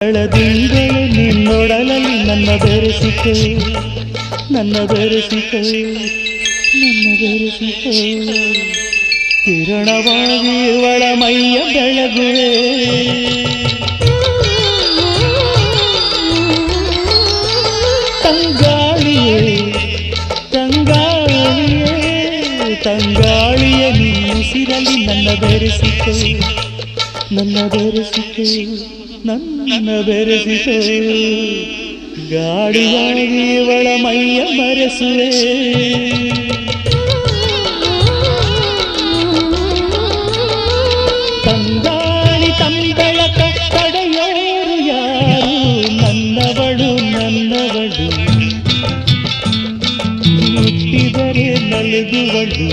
ಬೆಳದಿಂಗಳು ನಿನ್ನೊಡಲಲ್ಲಿ ನನ್ನ ಬೆರೆಸಿಕೆ ಕಿರಣವಾಗಿ ಒಳ ಮೈಯ ಬೆಳಗುವೆ ತಂಗಾಳಿಯ ನೀಸಿರಲಿ ನನ್ನ ಬೆರೆಸಿಕೆ ಗಾಳಿಯಾಗಿ ಒಳ ಮೈಯ ಮರೆಸುವೆ ತಂಗಾಳಿ ತಂಬೆಳಕ ತಡೆಯೋರು ಯಾರು ನನ್ನವಳು ಮುಟ್ಟಿದರೆ ನಲುಗುವಳು